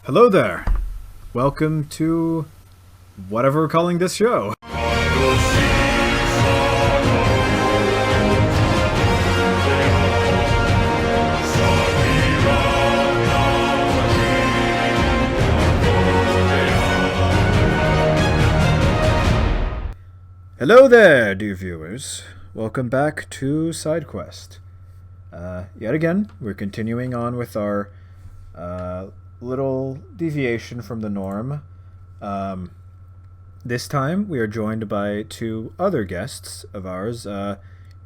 Hello there. Welcome to whatever we're calling this show. Hello there, dear viewers. Welcome back to SiDEQUEST. Yet again, we're continuing on with our little deviation from the norm. This time, we are joined by two other guests of ours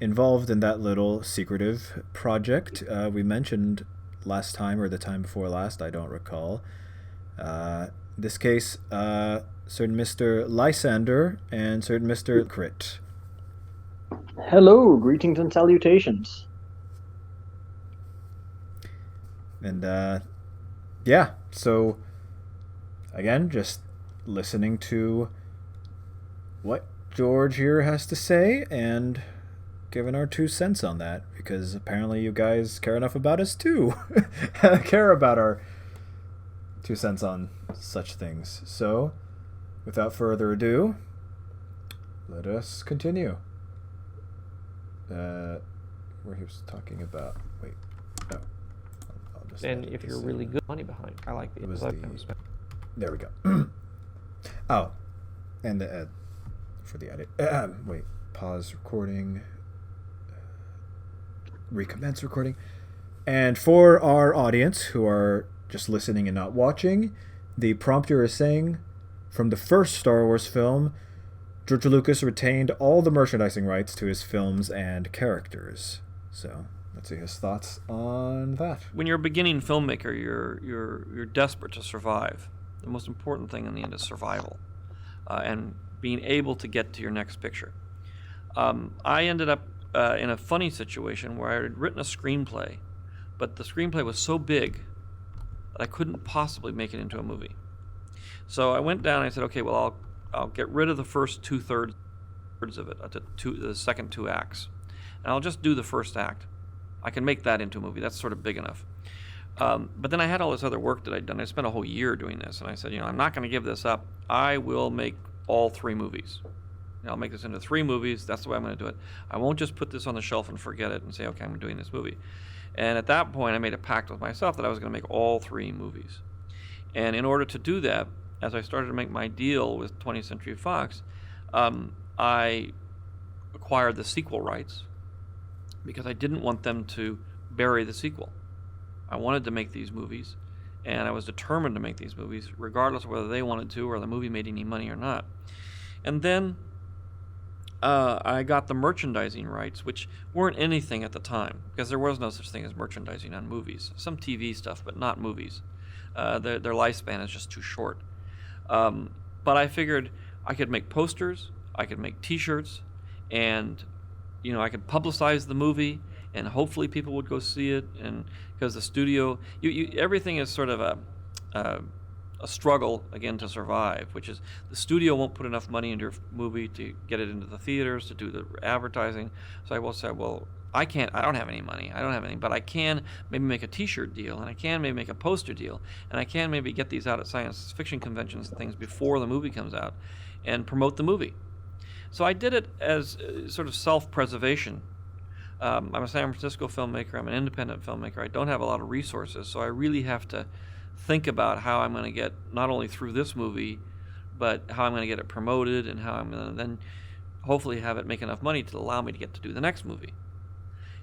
involved in that little secretive project we mentioned last time or the time before last, I don't recall. In this case, certain Mr. Lysander and certain Mr. Crit. Hello, greetings and salutations. And yeah, so again, just listening to what George here has to say and giving our 2 cents on that, because apparently you guys care enough about us too. Care about our 2 cents on such things. So, without further ado, let us continue. Where he was talking about... Wait. No. I'll just and if you're really good, money behind. I like the... There we go. Oh. And the for the edit. Wait. Pause recording. Recommence recording. And for our audience who are just listening and not watching, the prompter is saying, from the first Star Wars film, George Lucas retained all the merchandising rights to his films and characters. So let's see his thoughts on that. When you're a beginning filmmaker, you're desperate to survive. The most important thing in the end is survival, and being able to get to your next picture. I ended up in a funny situation where I had written a screenplay, but the screenplay was so big that I couldn't possibly make it into a movie. So I went down and I said, okay, well, I'll get rid of the first 2/3 of it, the second 2 acts, and I'll just do the first act. I can make that into a movie. That's sort of big enough. But then I had all this other work that I'd done. I spent a whole year doing this, and I said, I'm not going to give this up. I will make all 3 movies. I'll make this into 3 movies. That's the way I'm going to do it. I won't just put this on the shelf and forget it and say, okay, I'm doing this movie. And at that point, I made a pact with myself that I was going to make all 3 movies. And in order to do that, as I started to make my deal with 20th Century Fox, I acquired the sequel rights because I didn't want them to bury the sequel. I wanted to make these movies, and I was determined to make these movies, regardless of whether they wanted to or the movie made any money or not. And then I got the merchandising rights, which weren't anything at the time, because there was no such thing as merchandising on movies. Some TV stuff, but not movies. Their lifespan is just too short. But I figured I could make posters, I could make T-shirts, and I could publicize the movie, and hopefully people would go see it. And because the studio, everything is sort of a struggle again to survive, which is the studio won't put enough money into your movie to get it into the theaters, to do the advertising. So I will say, well, I don't have any money, but I can maybe make a T-shirt deal, and I can maybe make a poster deal, and I can maybe get these out at science fiction conventions and things before the movie comes out and promote the movie. So I did it as sort of self-preservation. I'm a San Francisco filmmaker, I'm an independent filmmaker, I don't have a lot of resources, so I really have to think about how I'm going to get not only through this movie, but how I'm going to get it promoted and how I'm going to then hopefully have it make enough money to allow me to get to do the next movie.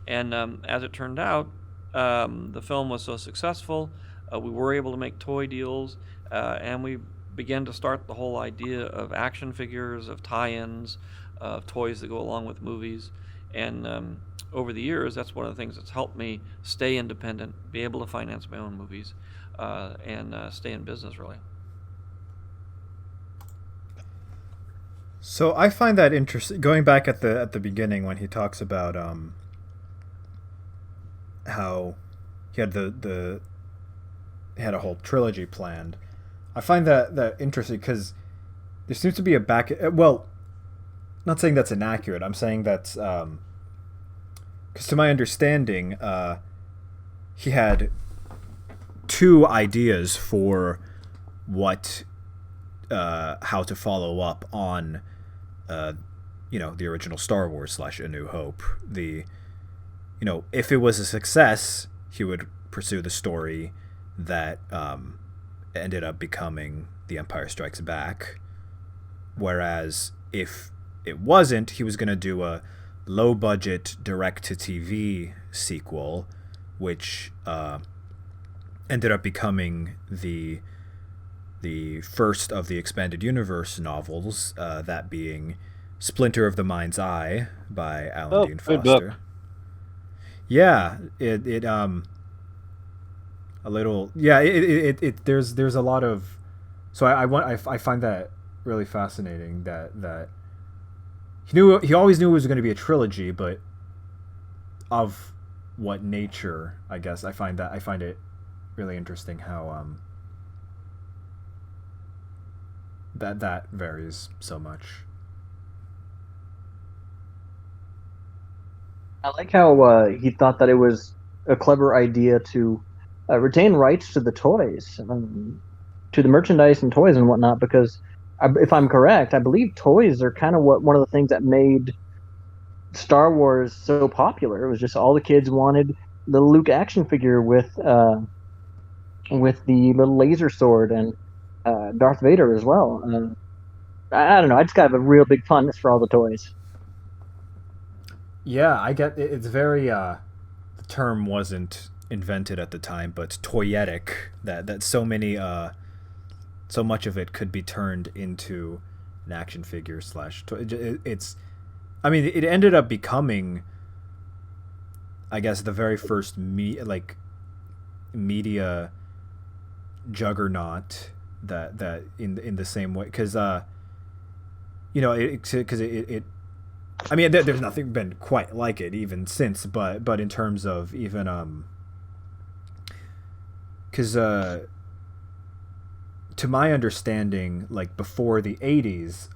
And as it turned out, the film was so successful, we were able to make toy deals, and we began to start the whole idea of action figures, of tie-ins, of toys that go along with movies. And over the years, that's one of the things that's helped me stay independent, be able to finance my own movies, and stay in business, really. So I find that interesting. Going back at the beginning when he talks about how he had had a whole trilogy planned. I find that interesting because there seems to be a back. Well, not saying that's inaccurate. I'm saying that's because to my understanding, he had two ideas for what how to follow up on the original Star Wars / A New Hope. If it was a success, he would pursue the story that ended up becoming The Empire Strikes Back. Whereas if it wasn't, he was going to do a low-budget direct-to-TV sequel, which ended up becoming the first of the Expanded Universe novels, that being Splinter of the Mind's Eye by Alan Dean good Foster. book. Yeah, it a little, yeah, there's a lot of, so I find that really fascinating that he always knew it was going to be a trilogy, but of what nature, I guess. I find it really interesting how that varies so much. I like how he thought that it was a clever idea to retain rights to the toys, to the merchandise and toys and whatnot, because if I'm correct, I believe toys are kind of one of the things that made Star Wars so popular. It was just all the kids wanted the Luke action figure with the little laser sword and Darth Vader as well. I don't know. I just got a real big fondness for all the toys. Yeah, I get it. It's very the term wasn't invented at the time, but toyetic, that so many so much of it could be turned into an action figure / toy. It ended up becoming, I guess, the very first media juggernaut that in the same way, because there's nothing been quite like it even since, but in terms of even because to my understanding, like before the 80s,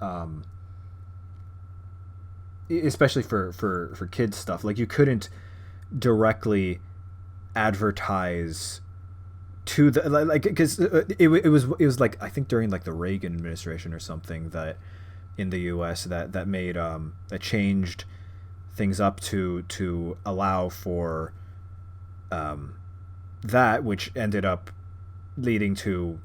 especially for kids stuff, like you couldn't directly advertise to the, like, because it was like, I think during like the Reagan administration or something, that in the US that made that changed things up to allow for that, which ended up leading to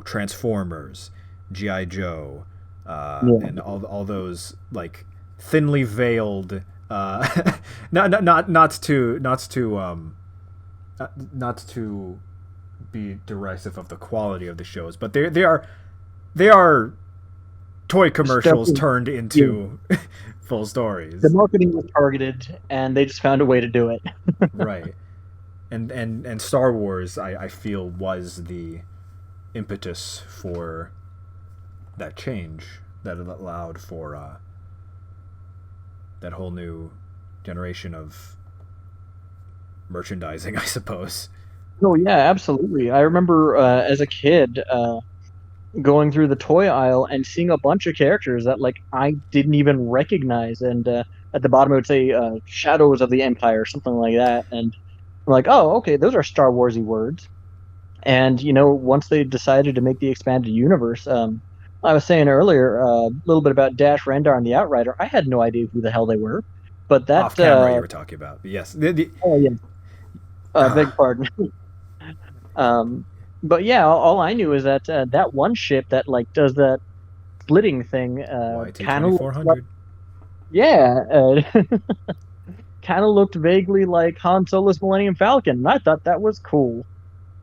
Transformers, G.I. Joe, and all those like thinly veiled not to be derisive of the quality of the shows, but they are toy commercials turned into full stories. The marketing was targeted, and they just found a way to do it. Right. And Star Wars, I feel, was the impetus for that change that allowed for that whole new generation of merchandising, I suppose. Oh yeah, absolutely. I remember as a kid going through the toy aisle and seeing a bunch of characters that like I didn't even recognize, and at the bottom it would say Shadows of the Empire, something like that, and I'm like, oh, okay, those are Star Warsy words. And once they decided to make the expanded universe, I was saying earlier a little bit about Dash Rendar and the Outrider. I had no idea who the hell they were, but that off camera you were talking about. Yes. Oh yeah. Beg pardon. But yeah, all I knew is that that one ship that like does that splitting thing, kind of 2400. Yeah, kind of looked vaguely like Han Solo's Millennium Falcon, and I thought that was cool,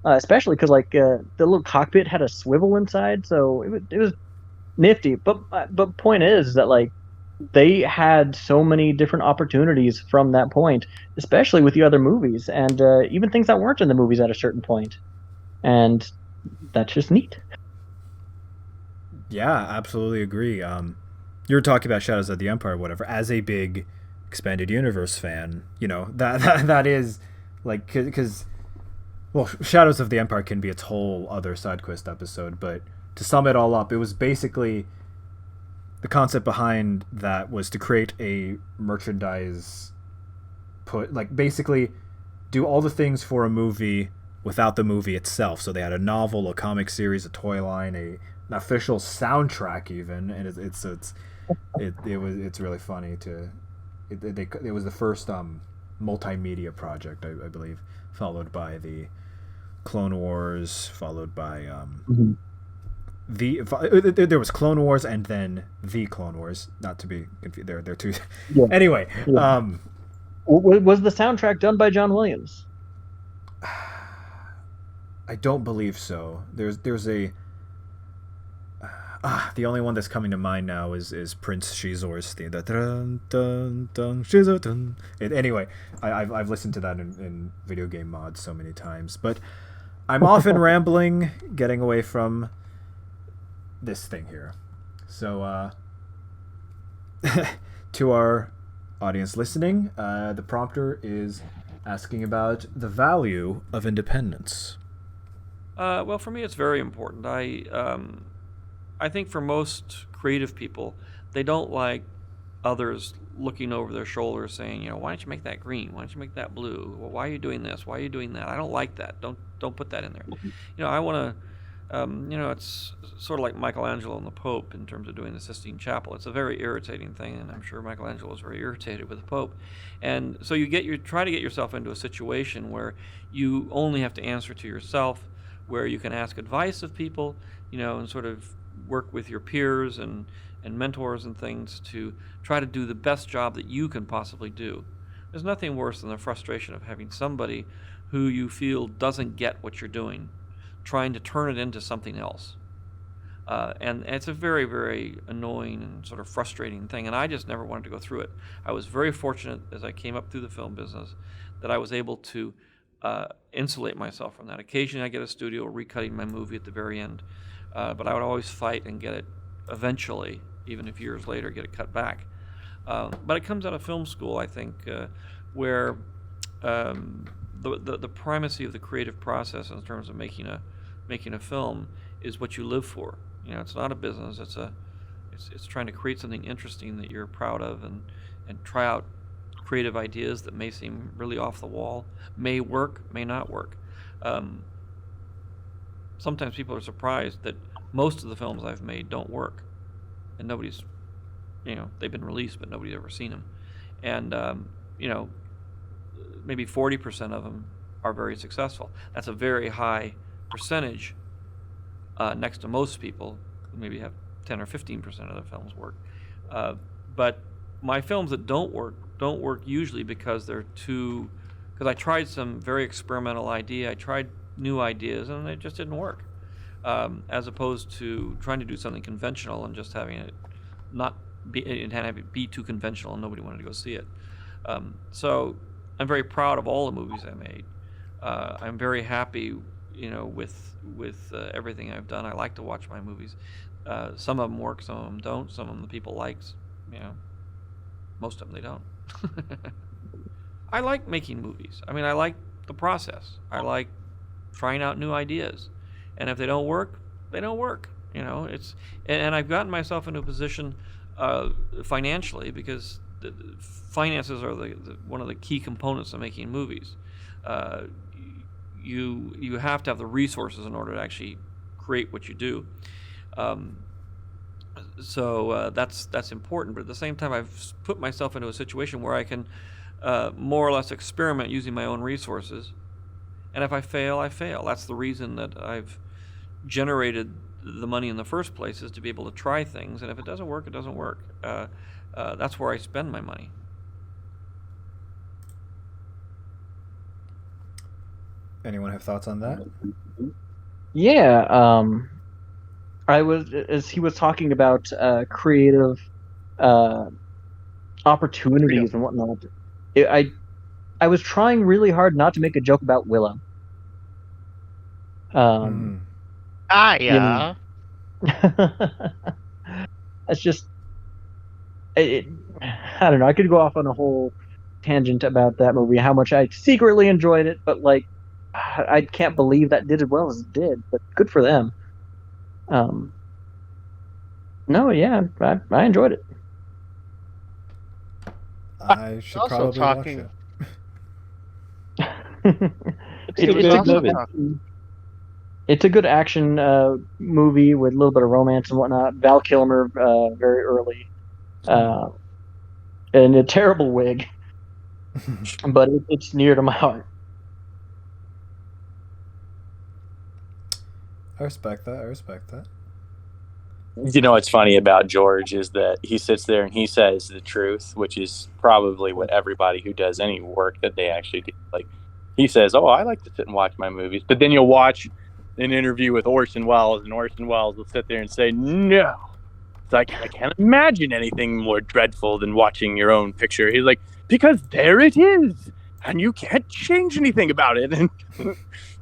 especially because like the little cockpit had a swivel inside, so it was nifty. But point is that like they had so many different opportunities from that point, especially with the other movies, and even things that weren't in the movies at a certain point. And that's just neat. Yeah, absolutely agree. You were talking about Shadows of the Empire, whatever. As a big expanded universe fan, that is like, because Shadows of the Empire can be its whole other SiDEQuest episode, but to sum it all up, it was basically the concept behind that was to create a merchandise basically do all the things for a movie without the movie itself. So they had a novel, a comic series, a toy line, an official soundtrack even, and it's really funny to. It was the first multimedia project, I believe, followed by the Clone Wars, followed by there was Clone Wars and then the Clone Wars. Not to be confused, they're two. Yeah. Anyway, Yeah. Was the soundtrack done by John Williams? I don't believe so. There's a the only one that's coming to mind now is Prince Shizor's theme. Dun, dun, dun, Shizor, dun. Anyway, I've listened to that in video game mods so many times, but I'm often rambling, getting away from this thing here. So to our audience listening, the prompter is asking about the value of independence. Well, for me, it's very important. I think for most creative people, they don't like others looking over their shoulders saying, why don't you make that green? Why don't you make that blue? Well, why are you doing this? Why are you doing that? I don't like that. Don't put that in there. I want to, it's sort of like Michelangelo and the Pope in terms of doing the Sistine Chapel. It's a very irritating thing, and I'm sure Michelangelo was very irritated with the Pope. And so you try to get yourself into a situation where you only have to answer to yourself, where you can ask advice of people, and sort of work with your peers and mentors and things to try to do the best job that you can possibly do. There's nothing worse than the frustration of having somebody who you feel doesn't get what you're doing, trying to turn it into something else. And it's a very, very annoying and sort of frustrating thing, and I just never wanted to go through it. I was very fortunate as I came up through the film business that I was able to insulate myself from that. Occasionally I get a studio recutting my movie at the very end, but I would always fight and get it eventually, even if years later, get it cut back. But it comes out of film school, I think, where the primacy of the creative process in terms of making a film is what you live for. It's not a business. It's trying to create something interesting that you're proud of and try out creative ideas that may seem really off the wall, may work, may not work. Sometimes people are surprised that most of the films I've made don't work, and nobody's, they've been released, but nobody's ever seen them. And, maybe 40% of them are very successful. That's a very high percentage next to most people who maybe have 10 or 15% of their films work. But my films that don't work usually because because I tried some very experimental idea, I tried new ideas, and it just didn't work. As opposed to trying to do something conventional and just having it be too conventional and nobody wanted to go see it. So I'm very proud of all the movies I made. I'm very happy, with everything I've done. I like to watch my movies. Some of them work, some of them don't. Some of them the people like, most of them they don't. I like making movies. I mean, I like the process. I like trying out new ideas. And if they don't work, they don't work. And I've gotten myself into a position financially because finances are one of the key components of making movies. You have to have the resources in order to actually create what you do. So that's important. But at the same time, I've put myself into a situation where I can more or less experiment using my own resources. And if I fail, I fail. That's the reason that I've generated the money in the first place, is to be able to try things. And if it doesn't work, it doesn't work. That's where I spend my money. Anyone have thoughts on that? Yeah. As he was talking about creative opportunities and whatnot, I was trying really hard not to make a joke about Willow. Yeah. It's just, I don't know. I could go off on a whole tangent about that movie, how much I secretly enjoyed it, but I can't believe that did as well as it did. But good for them. No, yeah, I enjoyed it. I should also probably talking- watch it. It's a good action. It's a good action movie with a little bit of romance and whatnot. Val Kilmer very early, and a terrible wig, but it's near to my heart. I respect that. I respect that. You know what's funny about George is that he sits there and he says the truth, which is probably what everybody who does any work that they actually do. Like, he says, "Oh, I like to sit and watch my movies," but then you'll watch an interview with Orson Welles, and Orson Welles will sit there and say, "No, it's like I can't imagine anything more dreadful than watching your own picture." He's like, "Because there it is, and you can't change anything about it."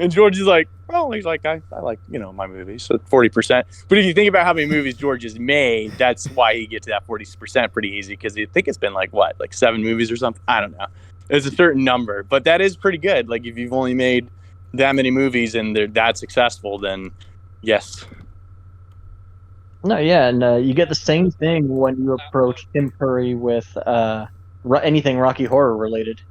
And George is like, "Well, he's like, I like, my movies, so 40%. But if you think about how many movies George has made, that's why he gets to that 40% pretty easy, because you think it's been like 7 movies or something? I don't know. It's a certain number, but that is pretty good. Like, if you've only made that many movies and they're that successful, then yes." No, yeah, and you get the same thing when you approach Tim Curry with anything Rocky Horror related.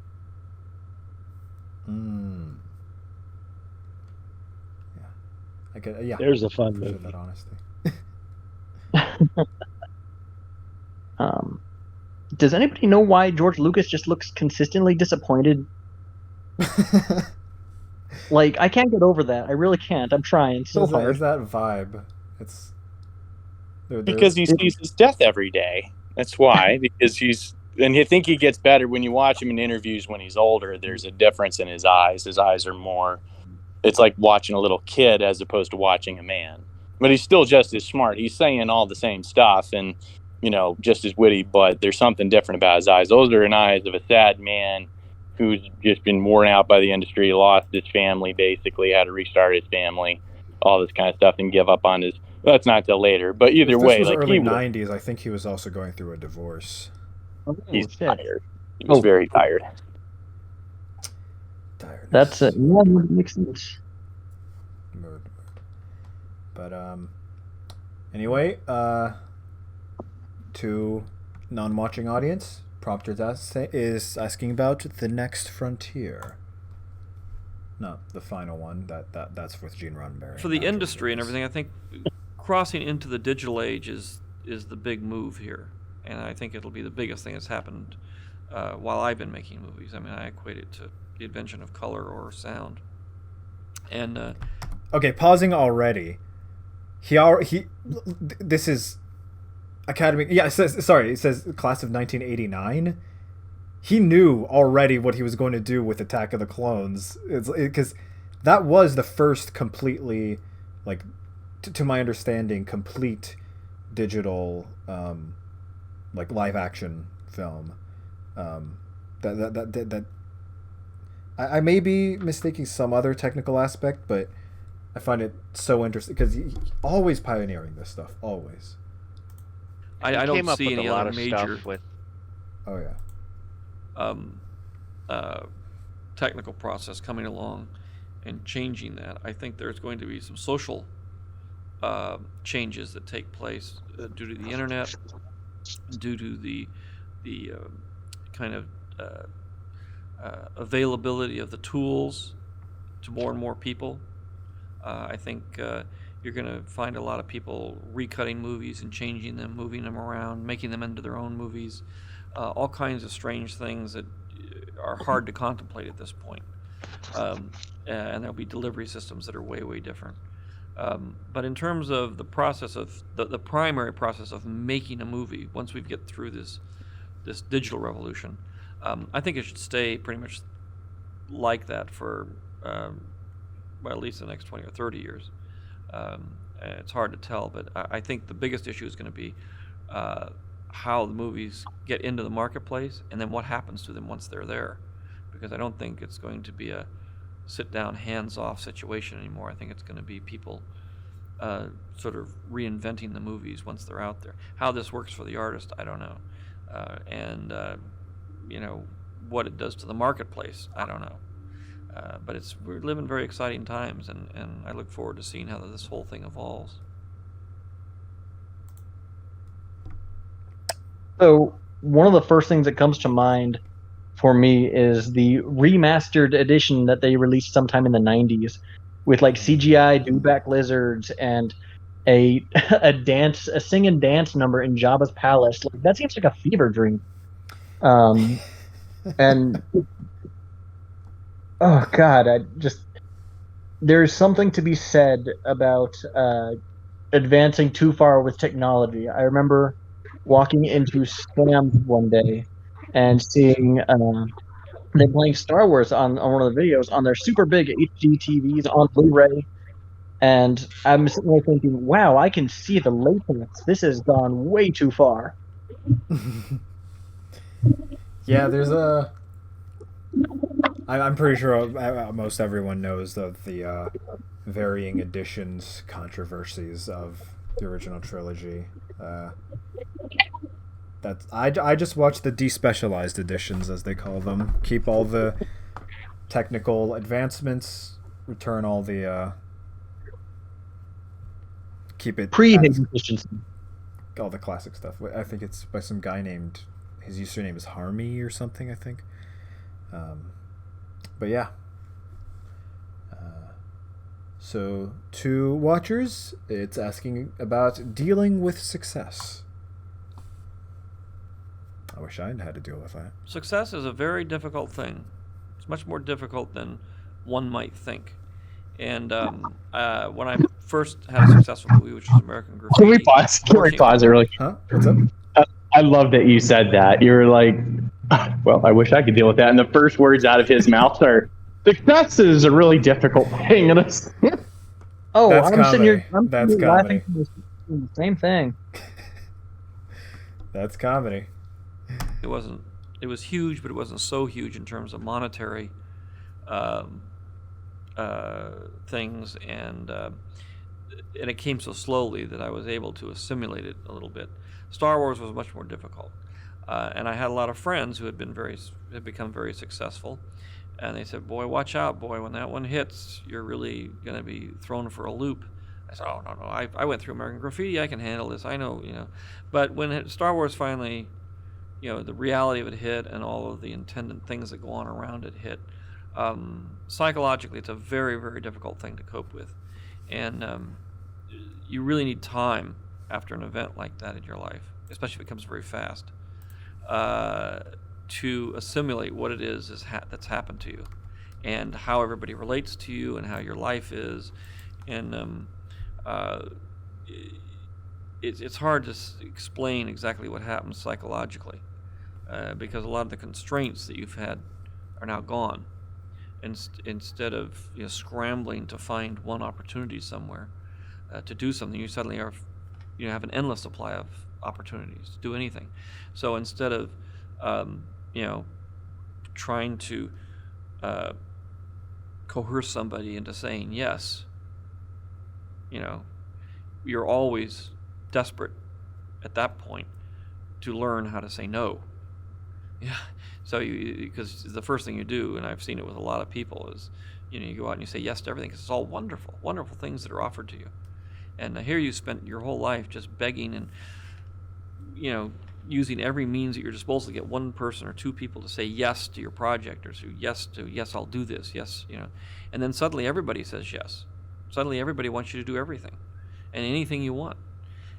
Yeah, There's a fun movie. movie. That honesty. Does anybody know why George Lucas just looks consistently disappointed? Like, I can't get over that. I really can't. I'm trying so hard. Is that vibe? It's because he sees his death every day. That's why. Because I think he gets better when you watch him in interviews when he's older. There's a difference in his eyes. His eyes are more. It's like watching a little kid as opposed to watching a man. But he's still just as smart. He's saying all the same stuff and, just as witty, but there's something different about his eyes. Those are an eyes of a sad man who's just been worn out by the industry, lost his family, basically had to restart his family, all this kind of stuff, and give up on his... Well, that's not till later, but either way... This was early 90s. I think he was also going through a divorce. He's tired. He was very tired. Tiredness. That's it. Yeah, that makes sense. But anyway, to non-watching audience, Prompter is asking about The Next Frontier. No, the final one. That's with Gene Roddenberry. For the industry and everything, I think crossing into the digital age is the big move here, and I think it'll be the biggest thing that's happened while I've been making movies. I mean, I equate it to the invention of color or sound. And okay, pausing already. This is Academy. Yeah, it says class of 1989. He knew already what he was going to do with Attack of the Clones. Because that was the first completely, like, to my understanding, complete digital, like, live action film. I may be mistaking some other technical aspect, but I find it so interesting because he's always pioneering this stuff. Always. I don't see any other major with. Oh yeah. Technical process coming along and changing that. I think there's going to be some social changes that take place due to the internet, due to the kind of availability of the tools to more and more people. I think you're going to find a lot of people recutting movies and changing them, moving them around, making them into their own movies. All kinds of strange things that are hard to contemplate at this point. And there'll be delivery systems that are way, way different. But in terms of the process of the primary process of making a movie, once we get through this digital revolution, I think it should stay pretty much like that for at least the next 20 or 30 years. It's hard to tell, but I think the biggest issue is going to be how the movies get into the marketplace and then what happens to them once they're there. Because I don't think it's going to be a sit-down, hands-off situation anymore. I think it's going to be people sort of reinventing the movies once they're out there. How this works for the artist, I don't know. And what it does to the marketplace, I don't know. But we're living very exciting times, and I look forward to seeing how this whole thing evolves. So one of the first things that comes to mind for me is the remastered edition that they released sometime in the 90s with like CGI dewback lizards and a a sing and dance number in Jabba's palace. Like that seems like a fever dream. And oh god, there's something to be said about advancing too far with technology. I remember walking into Sam's one day and seeing them playing Star Wars on one of the videos on their super big HD TVs on Blu-ray. And I'm sitting there thinking, wow, I can see the lateness. This has gone way too far. Yeah, there's I'm pretty sure most everyone knows of the varying editions controversies of the original trilogy. I just watched the despecialized editions, as they call them. Keep all the technical advancements, return all the keep it Pre-hidden efficiency. all the classic stuff. I think it's by some guy named, his username is Harmy or something, I think. But yeah. So, to watchers, it's asking about dealing with success. I wish I had to deal with that. Success is a very difficult thing. It's much more difficult than one might think. And when I first had a successful movie, which was American Graffiti... Can we pause? Can we pause it really? Huh? What's up? I love that you said that. You were like, well, I wish I could deal with that. And the first words out of his mouth are, success is a really difficult thing. And it's... Oh, That's I'm comedy. sitting here That's laughing comedy. for the same thing. That's comedy. It was huge, but it wasn't so huge in terms of monetary things, and it came so slowly that I was able to assimilate it a little bit. Star Wars was much more difficult, and I had a lot of friends who had become very successful, and they said, "Boy, watch out, boy! When that one hits, you're really going to be thrown for a loop." I said, "Oh no, I went through American Graffiti. I can handle this. I know, you know." But when Star Wars finally, you know, the reality of it hit, and all of the attendant things that go on around it hit, psychologically, it's a very, very difficult thing to cope with, and you really need time after an event like that in your life, especially if it comes very fast, to assimilate what it is that's happened to you, and how everybody relates to you, and how your life is, and it's hard to explain exactly what happens psychologically, because a lot of the constraints that you've had are now gone. Instead of scrambling to find one opportunity somewhere to do something, you suddenly have an endless supply of opportunities to do anything. So instead of trying to coerce somebody into saying yes, you're always desperate at that point to learn how to say no. Yeah. So because the first thing you do, and I've seen it with a lot of people, is you go out and you say yes to everything because it's all wonderful, wonderful things that are offered to you. And here you spent your whole life just begging and using every means at your disposal to get one person or two people to say yes to your project, or yes, I'll do this, yes, and then suddenly everybody says yes. Suddenly everybody wants you to do everything and anything you want,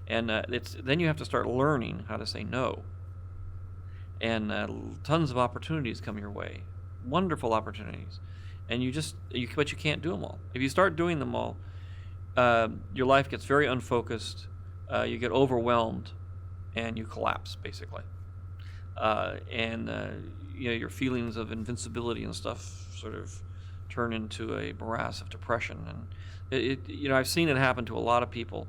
and then you have to start learning how to say no. And tons of opportunities come your way, wonderful opportunities, and but you can't do them all. If you start doing them all, your life gets very unfocused. You get overwhelmed, and you collapse basically. Your feelings of invincibility and stuff sort of turn into a morass of depression. And I've seen it happen to a lot of people,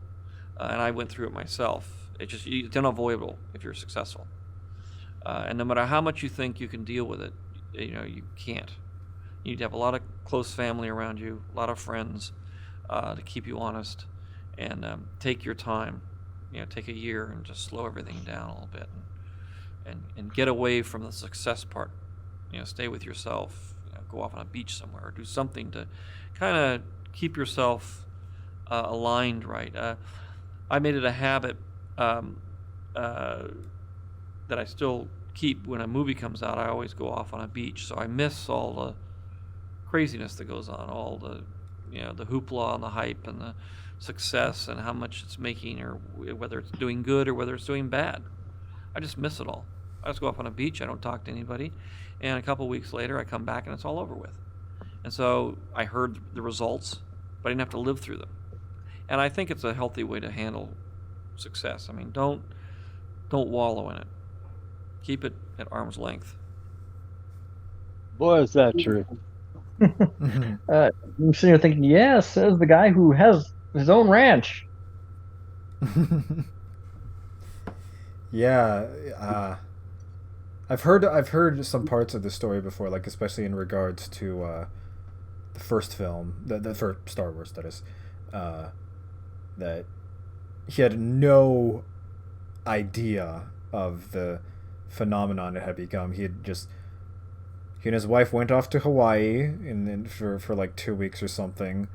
and I went through it myself. It's unavoidable if you're successful. And no matter how much you think you can deal with it, you can't. You need to have a lot of close family around you, a lot of friends to keep you honest, and take your time. Take a year and just slow everything down a little bit, and get away from the success part. Stay with yourself. Go off on a beach somewhere, or do something to kind of keep yourself aligned right. I made it a habit that I still keep, when a movie comes out, I always go off on a beach, so I miss all the craziness that goes on, all the, the hoopla and the hype and the success and how much it's making, or whether it's doing good or whether it's doing bad. I just miss it all. I just go off on a beach. I don't talk to anybody, and a couple weeks later, I come back and it's all over with. And so I heard the results, but I didn't have to live through them. And I think it's a healthy way to handle success. I mean, don't wallow in it. Keep it at arm's length. Boy, is that true. I'm sitting here thinking, yes, says the guy who has his own ranch. Yeah, I've heard some parts of the story before, like especially in regards to the first film, the first Star Wars, that is, that he had no idea of the phenomenon it had become. He and his wife went off to Hawaii and then for like 2 weeks or something,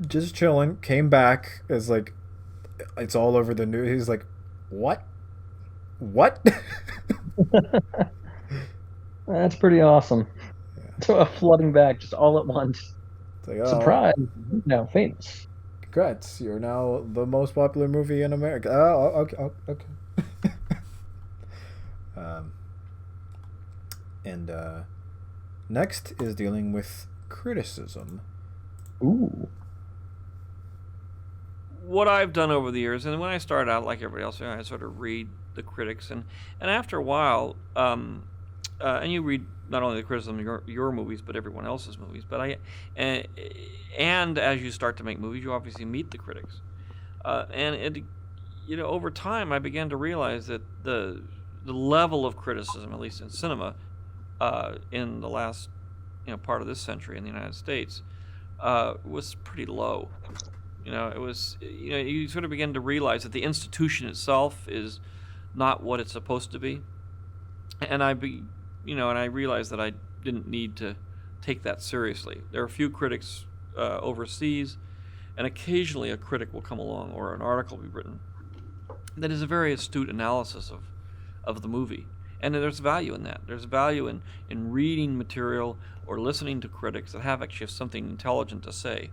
just chilling. Came back as like, it's all over the news. He's like, what? That's pretty awesome. Yeah. So flooding back just all at once. It's like, oh, Surprise! Now famous. congrats, you're now the most popular movie in America. Oh, okay, okay. And next is dealing with criticism. Ooh. What I've done over the years, and when I started out like everybody else, I sort of read the critics, and after a while, and you read not only the criticism of your movies, but everyone else's movies. But and as you start to make movies, you obviously meet the critics, and over time, I began to realize that the level of criticism, at least in cinema, in the last part of this century in the United States, was pretty low. It was, you sort of begin to realize that the institution itself is not what it's supposed to be. And I realized that I didn't need to take that seriously. There are a few critics overseas, and occasionally a critic will come along or an article will be written that is a very astute analysis of the movie. And there's value in that. There's value in reading material or listening to critics that have actually something intelligent to say.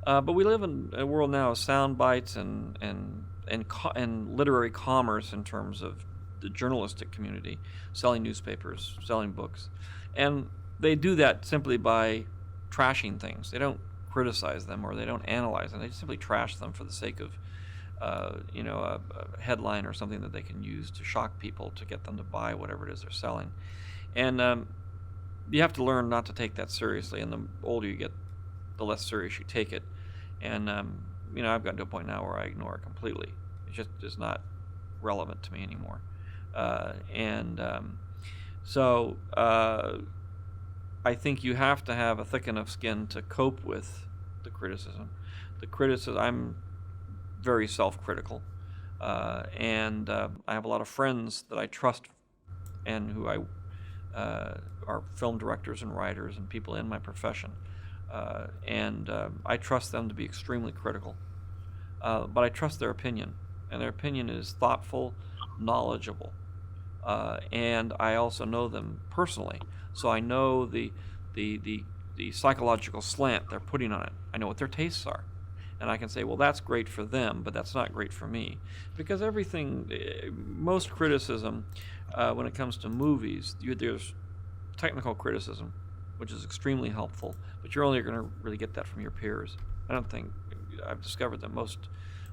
But we live in a world now of sound bites and literary commerce in terms of the journalistic community, selling newspapers, selling books. And they do that simply by trashing things. They don't criticize them or they don't analyze them. They simply trash them for the sake of a headline or something that they can use to shock people, to get them to buy whatever it is they're selling. And you have to learn not to take that seriously. And the older you get, the less serious you take it. And I've gotten to a point now where I ignore it completely. It just is not relevant to me anymore. So I think you have to have a thick enough skin to cope with the criticism. I'm very self-critical, and I have a lot of friends that I trust and who are film directors and writers and people in my profession. I trust them to be extremely critical, but I trust their opinion, and their opinion is thoughtful, knowledgeable, and I also know them personally, so I know the psychological slant they're putting on it. I know what their tastes are, and I can say, well, that's great for them, but that's not great for me, because most criticism, when it comes to movies, there's technical criticism, which is extremely helpful, but you're only going to really get that from your peers. I've discovered that most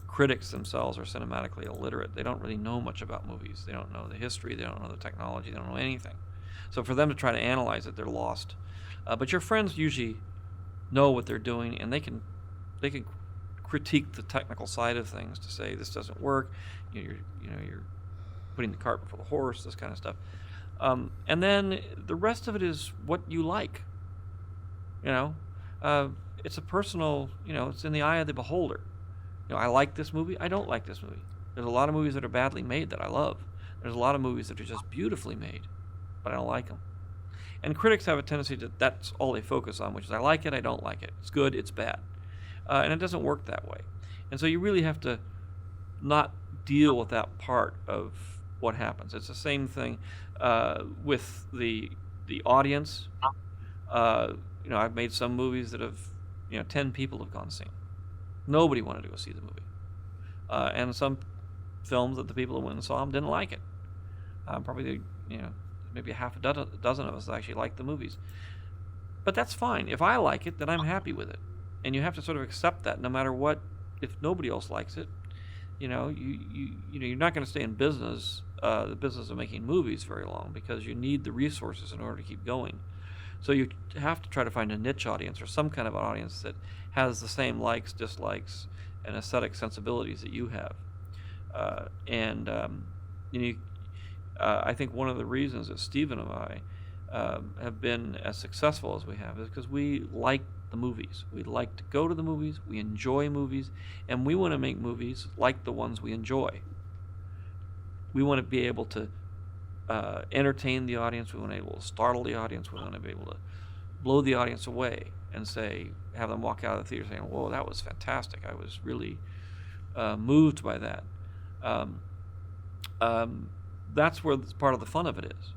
critics themselves are cinematically illiterate. They don't really know much about movies. They don't know the history. They don't know the technology. They don't know anything. So for them to try to analyze it, they're lost. But your friends usually know what they're doing, and they can critique the technical side of things to say this doesn't work. You're putting the cart before the horse. This kind of stuff. And then the rest of it is what you like. It's a personal, it's in the eye of the beholder. I like this movie. I don't like this movie. There's a lot of movies that are badly made that I love. There's a lot of movies that are just beautifully made, but I don't like them. And critics have a tendency that's all they focus on, which is I like it, I don't like it. It's good, it's bad. And it doesn't work that way. And so you really have to not deal with that part of what happens. It's the same thing with the audience. I've made some movies that have 10 people have gone and seen. Nobody wanted to go see the movie, and some films that the people that went and saw them didn't like it. Probably maybe half a dozen of us actually liked the movies. But that's fine. If I like it, then I'm happy with it. And you have to sort of accept that no matter what. If nobody else likes it, you're not going to stay in business, the business of making movies, very long, because you need the resources in order to keep going. So you have to try to find a niche audience or some kind of an audience that has the same likes, dislikes, and aesthetic sensibilities that you have. I think one of the reasons that Stephen and I have been as successful as we have is because we like the movies. We like to go to the movies, we enjoy movies, and we want to make movies like the ones we enjoy. We want to be able to entertain the audience, we want to be able to startle the audience, we want to be able to blow the audience away and have them walk out of the theater saying, whoa, that was fantastic. I was really moved by that. That's where part of the fun of it is.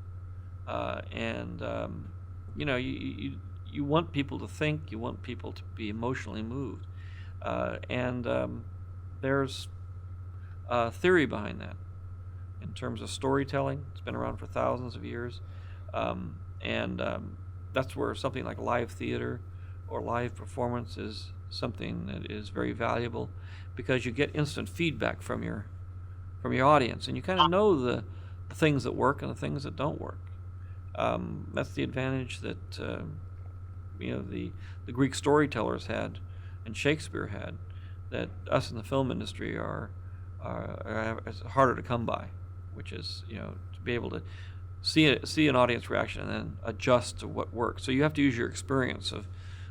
You want people to think, you want people to be emotionally moved. There's a theory behind that in terms of storytelling. It's been around for thousands of years. That's where something like live theater or live performance is something that is very valuable, because you get instant feedback from your audience, and you kind of know the things that work and the things that don't work. That's the advantage that the Greek storytellers had and Shakespeare had, that us in the film industry are harder to come by, which is to be able to see an audience reaction and then adjust to what works. So you have to use your experience of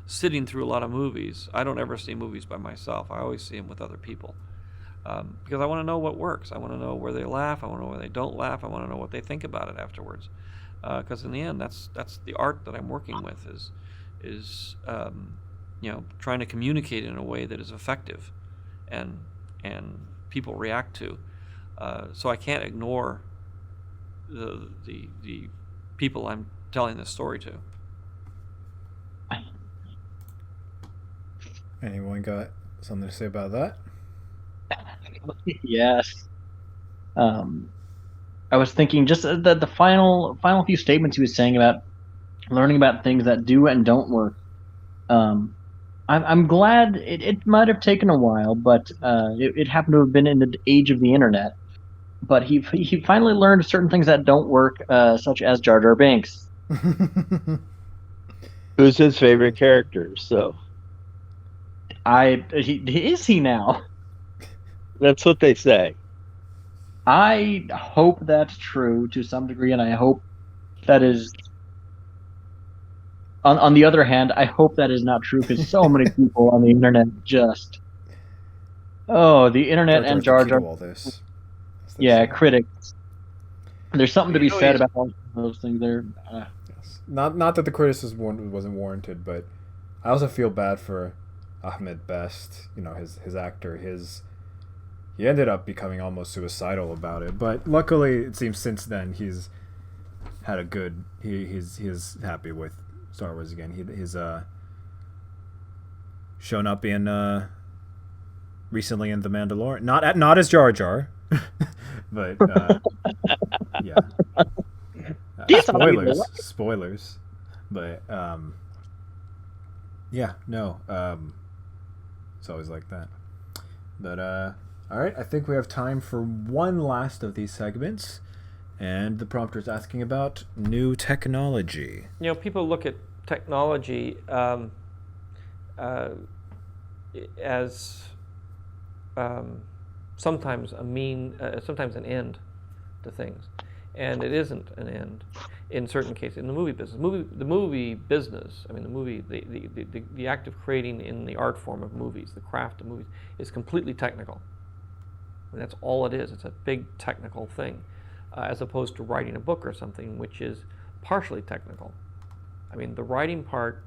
sitting through a lot of movies. I don't ever see movies by myself. I always see them with other people. Because I want to know what works. I want to know where they laugh. I want to know where they don't laugh. I want to know what they think about it afterwards. Because in the end, that's the art that I'm working with is trying to communicate in a way that is effective, and people react to. So I can't ignore the people I'm telling this story to. Anyone got something to say about that? Yes. I was thinking just the final few statements he was saying about learning about things that do and don't work. I'm glad it might have taken a while, but it happened to have been in the age of the internet. But he finally learned certain things that don't work, such as Jar Jar Binks. Who's his favorite character? So is he now? that's what they say. I hope that's true to some degree, and I hope that is. On the other hand, I hope that is not true, because so many people on the internet just. Oh, the internet and Jar Jar. All this. Yeah, critics. There's something to be said about all those things there. Yes. Not that the criticism wasn't warranted, but I also feel bad for Ahmed Best. His actor. He ended up becoming almost suicidal about it, but luckily it seems since then he's had a good. He's happy with Star Wars again. He's shown up in recently in The Mandalorian. Not as Jar Jar. But yeah, spoilers. But yeah, no, it's always like that. But all right, I think we have time for one last of these segments, and the prompter's asking about new technology. People look at technology as sometimes sometimes an end to things, and it isn't an end in certain cases. In the movie business, the act of creating in the art form of movies, the craft of movies, is completely technical. That's all it is. It's a big technical thing, as opposed to writing a book or something, which is partially technical. The writing part,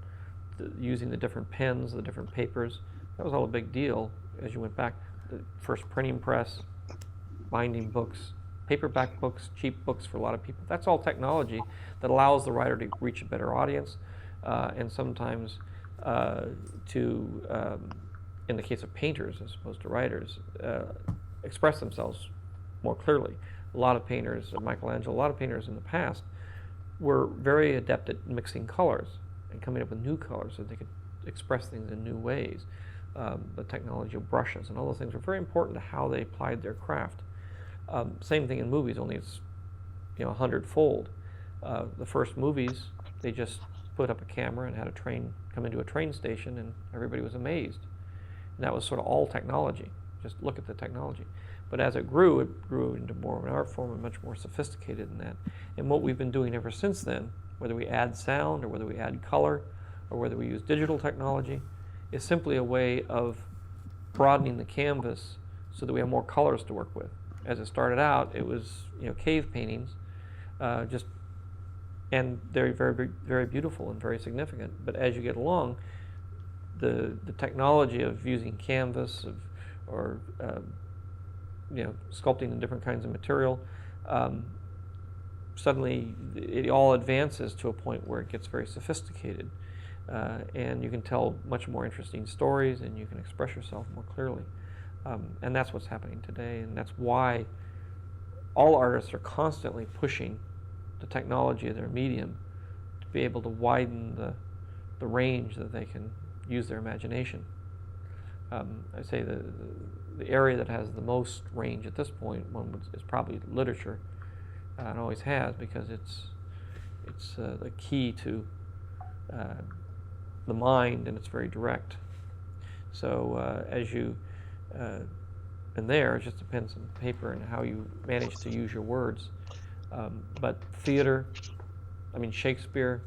using the different pens, the different papers, that was all a big deal as you went back. The first printing press, binding books, paperback books, cheap books for a lot of people. That's all technology that allows the writer to reach a better audience, and sometimes in the case of painters as opposed to writers, express themselves more clearly. A lot of painters, Michelangelo, a lot of painters in the past were very adept at mixing colors and coming up with new colors so they could express things in new ways. The technology of brushes and all those things were very important to how they applied their craft. Same thing in movies, only it's 100-fold. The first movies, they just put up a camera and had a train come into a train station, and everybody was amazed. And that was sort of all technology. Just look at the technology. But as it grew into more of an art form and much more sophisticated than that. And what we've been doing ever since then, whether we add sound or whether we add color or whether we use digital technology, is simply a way of broadening the canvas so that we have more colors to work with. As it started out, it was cave paintings, and they're very, very beautiful and very significant. But as you get along, the technology of using canvas or sculpting in different kinds of material, suddenly it all advances to a point where it gets very sophisticated, and you can tell much more interesting stories, and you can express yourself more clearly. And that's what's happening today, and that's why all artists are constantly pushing the technology of their medium to be able to widen the range that they can use their imagination. I say the area that has the most range at this point is probably literature, and always has, because it's the key to the mind, and it's very direct. So as you and there, it just depends on paper and how you manage to use your words. But theater, Shakespeare,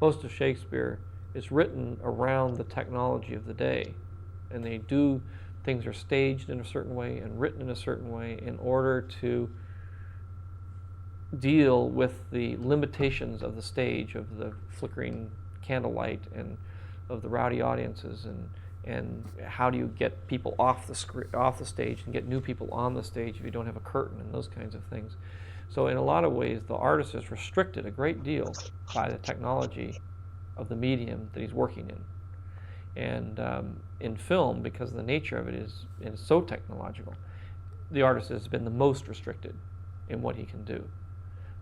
most of Shakespeare is written around the technology of the day. And things are staged in a certain way and written in a certain way in order to deal with the limitations of the stage, of the flickering candlelight, and of the rowdy audiences, and how do you get people off the stage and get new people on the stage if you don't have a curtain, and those kinds of things. So in a lot of ways, the artist is restricted a great deal by the technology of the medium that he's working in. And in film, because the nature of it is so technological, the artist has been the most restricted in what he can do.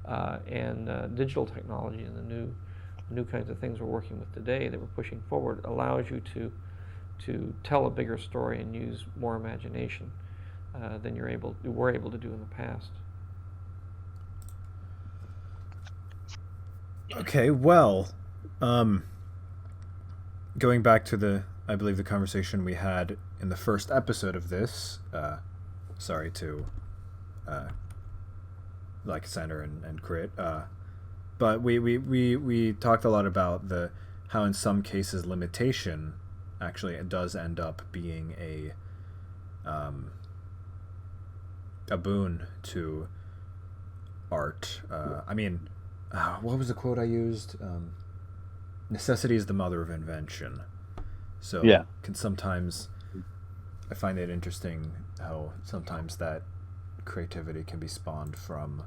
And digital technology and the new kinds of things we're working with today that we're pushing forward allows you to tell a bigger story and use more imagination than you were able to do in the past. Okay, well, going back to I believe the conversation we had in the first episode of this, sorry to like Center and Crit, but we talked a lot about how in some cases limitation actually it does end up being a boon to art. What was the quote I used? Necessity is the mother of invention. So yeah. I find it interesting how sometimes that creativity can be spawned from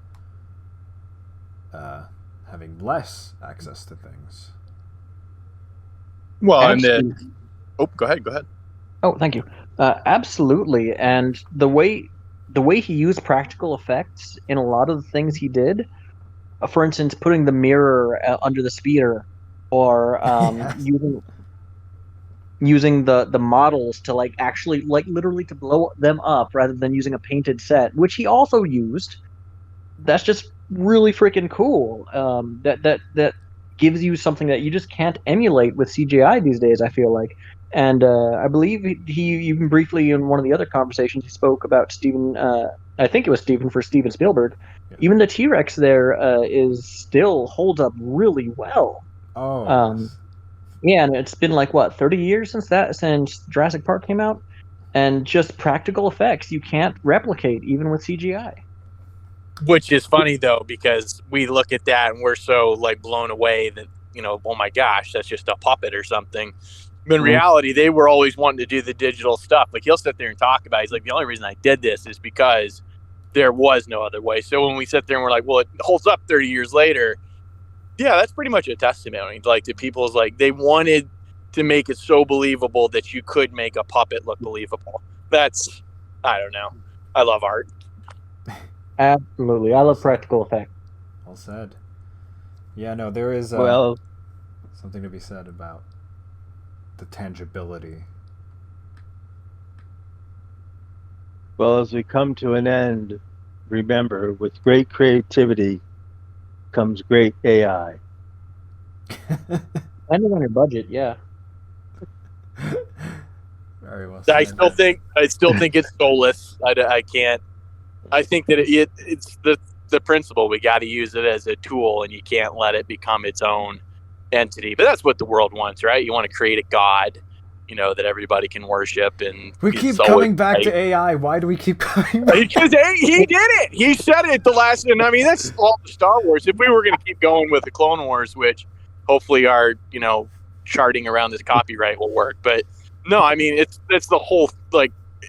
having less access to things. Well, go ahead. Oh, thank you. Absolutely. And the way he used practical effects in a lot of the things he did, for instance, putting the mirror under the speeder, or Yes. using the models to actually literally to blow them up rather than using a painted set, which he also used. That's just really freaking cool. That gives you something that you just can't emulate with CGI these days, I feel like. And I believe he even briefly in one of the other conversations he spoke about Steven. I think it was Steven for Steven Spielberg. Yeah. Even the T-Rex there still holds up really well. Oh. Yeah, and it's been 30 years since Jurassic Park came out, and just practical effects you can't replicate even with CGI. Which is funny though, because we look at that and we're so blown away that oh my gosh, that's just a puppet or something. But in reality, they were always wanting to do the digital stuff. He'll sit there and talk about it. He's like, the only reason I did this is because there was no other way. So when we sit there and we're like, well, it holds up 30 years later. Yeah, that's pretty much a testimony. Like to people's like they wanted to make it so believable that you could make a puppet look believable. That's, I don't know. I love art. Absolutely. I love practical effects. Well said. Yeah, no, there is Well, something to be said about the tangibility. well, as we come to an end, remember, with great creativity comes great AI. Depending on your budget, yeah. Very well said. I still think it's soulless. I can't. I think that it's the principle. We got to use it as a tool, and you can't let it become its own entity. But that's what the world wants, right? You want to create a god, that everybody can worship. And we keep coming back to AI. Why do we keep coming back? Because he did it. He said it the last. And I mean, that's all the Star Wars. If we were going to keep going with the Clone Wars, which hopefully our charting around this copyright will work, but no, I mean it's the whole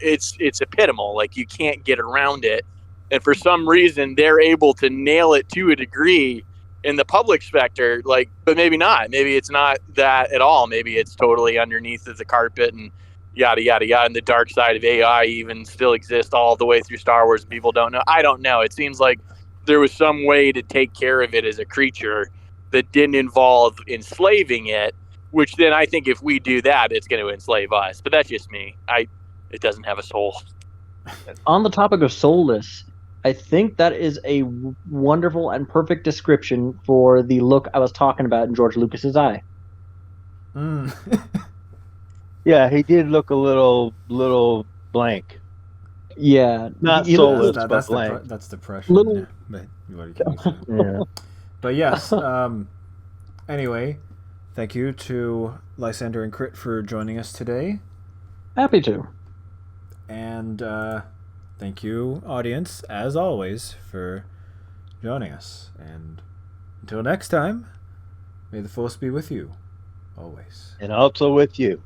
it's epitomal. Like you can't get around it, and for some reason they're able to nail it to a degree in the public specter. But maybe not. Maybe it's not that at all. Maybe it's totally underneath the carpet and yada yada yada. And the dark side of AI even still exists all the way through Star Wars. People don't know. I don't know. It seems like there was some way to take care of it as a creature that didn't involve enslaving it. Which then I think if we do that, it's going to enslave us. But that's just me. It doesn't have a soul. On the topic of soulless, I think that is a wonderful and perfect description for the look I was talking about in George Lucas's eye. Mm. Yeah, he did look a little blank. Yeah, Not he soulless, looked- but blank. That's depression. Little- Yeah, but what can you say? Yeah. But yes. Anyway, thank you to Lysander and Crit for joining us today, Happy to. and thank you, audience, as always, for joining us. And until next time, may the force be with you, always. And also with you.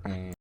And